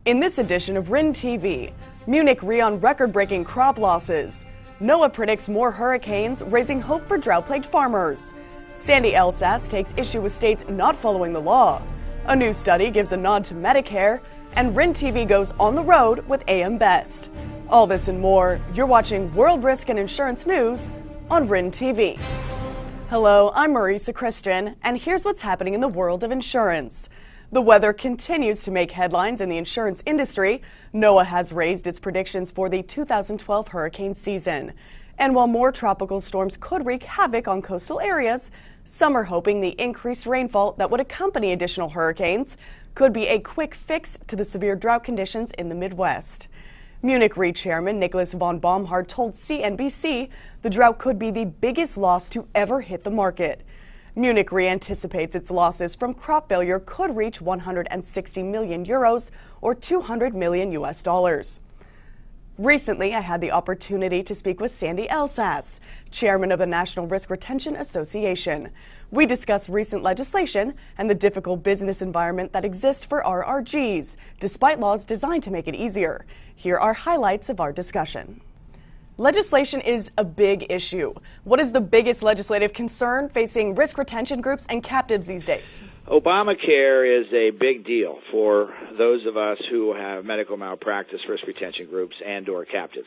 In this edition of RIN TV, Munich Re on record-breaking crop losses. NOAA predicts more hurricanes, raising hope for drought-plagued farmers. Sandy Elsass takes issue with states not following the law. A new study gives a nod to Medicare, and RIN TV goes on the road with AM Best. All this and more, you're watching World Risk and Insurance News on RIN TV. Hello, I'm Marisa Christian, and here's what's happening in the world of insurance. The weather continues to make headlines in the insurance industry. NOAA has raised its predictions for the 2012 hurricane season. And while more tropical storms could wreak havoc on coastal areas, some are hoping the increased rainfall that would accompany additional hurricanes could be a quick fix to the severe drought conditions in the Midwest. Munich Re chairman Nicholas von Baumhard told CNBC the drought could be the biggest loss to ever hit the market. Munich Re anticipates its losses from crop failure could reach 160 million euros or $200 million US. Recently, I had the opportunity to speak with Sandy Elsass, chairman of the National Risk Retention Association. We discussed recent legislation and the difficult business environment that exists for RRGs, despite laws designed to make it easier. Here are highlights of our discussion. Legislation is a big issue. What is the biggest legislative concern facing risk retention groups and captives these days? Obamacare is a big deal for those of us who have medical malpractice risk retention groups and or captives.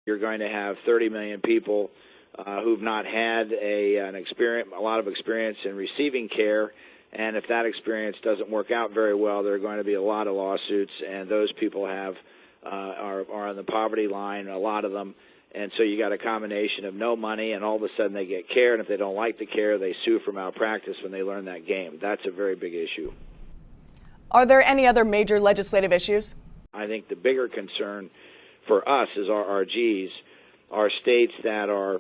You're going to have 30 million people who've not had a lot of experience in receiving care, and if that experience doesn't work out very well, there are going to be a lot of lawsuits, and those people are on the poverty line, a lot of them. And so you got a combination of no money, and all of a sudden they get care, and if they don't like the care, they sue for malpractice when they learn that game. That's a very big issue. Are there any other major legislative issues? I think the bigger concern for us as RRGs are states that are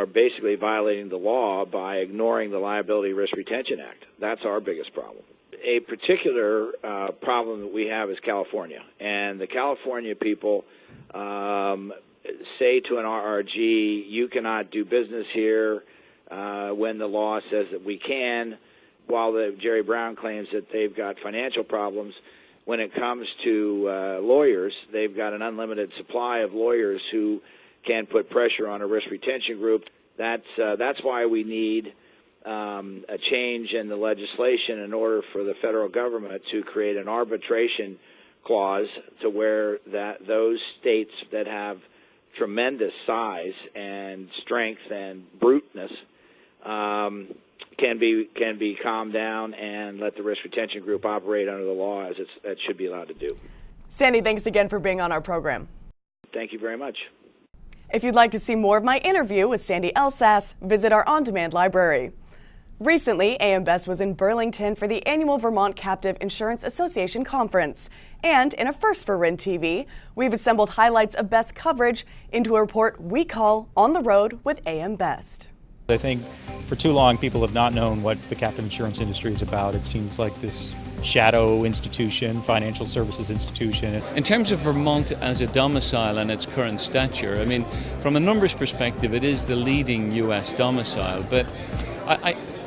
basically violating the law by ignoring the Liability Risk Retention Act. That's our biggest problem. A particular problem that we have is California, and the California people say to an RRG, you cannot do business here when the law says that we can, while Jerry Brown claims that they've got financial problems. When it comes to lawyers, they've got an unlimited supply of lawyers who can put pressure on a risk retention group. That's why we need a change in the legislation in order for the federal government to create an arbitration clause to where those states that have tremendous size and strength and bruteness can be calmed down and let the risk retention group operate under the law as it should be allowed to do. Sandy, thanks again for being on our program. Thank you very much. If you'd like to see more of my interview with Sandy Elsass, visit our on-demand library. Recently, AM Best was in Burlington for the annual Vermont Captive Insurance Association Conference. And in a first for RIN TV, we've assembled highlights of Best coverage into a report we call On the Road with AM Best. I think for too long people have not known what the captive insurance industry is about. It seems like this shadow institution, financial services institution. In terms of Vermont as a domicile and its current stature, I mean, from a numbers perspective, it is the leading U.S. domicile, but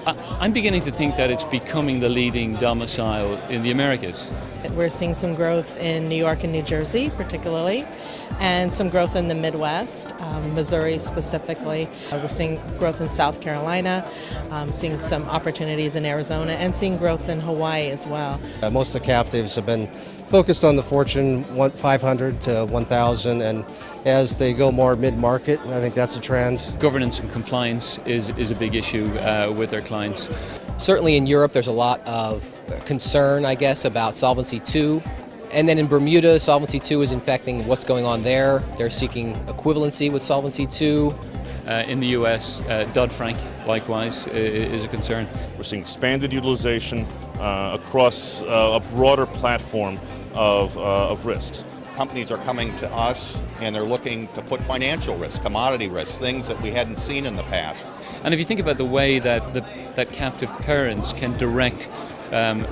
I'm beginning to think that it's becoming the leading domicile in the Americas. We're seeing some growth in New York and New Jersey particularly, and some growth in the Midwest, Missouri specifically. We're seeing growth in South Carolina, seeing some opportunities in Arizona, and seeing growth in Hawaii as well. Most of the captives have been focused on the Fortune 500 to 1,000, and as they go more mid-market, I think that's a trend. Governance and compliance is a big issue with our clients. Certainly in Europe there's a lot of concern, I guess, about Solvency II. And then in Bermuda, Solvency II is impacting what's going on there. They're seeking equivalency with Solvency II. In the U.S., Dodd-Frank, likewise, is a concern. We're seeing expanded utilization across a broader platform of risks. Companies are coming to us and they're looking to put financial risk, commodity risk, things that we hadn't seen in the past. And if you think about the way that that captive parents can direct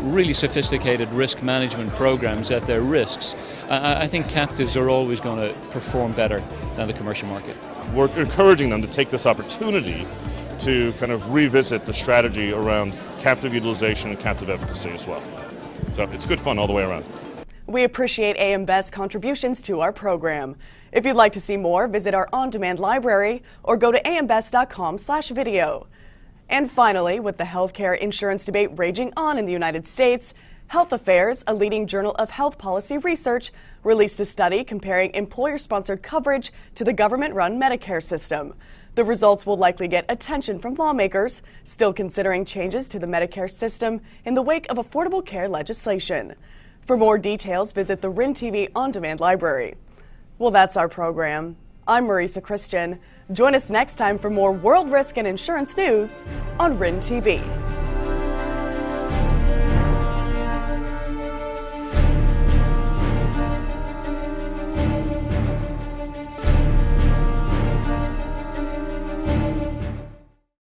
really sophisticated risk management programs at their risks, I think captives are always going to perform better than the commercial market. We're encouraging them to take this opportunity to kind of revisit the strategy around captive utilization and captive efficacy as well. So it's good fun all the way around. We appreciate AM Best's contributions to our program. If you'd like to see more, visit our on-demand library or go to ambest.com/video. And finally, with the healthcare insurance debate raging on in the United States, Health Affairs, a leading journal of health policy research, released a study comparing employer-sponsored coverage to the government-run Medicare system. The results will likely get attention from lawmakers still considering changes to the Medicare system in the wake of Affordable Care legislation. For more details, visit the RIN TV on-demand library. Well, that's our program. I'm Marisa Christian. Join us next time for more world risk and insurance news on RIN TV.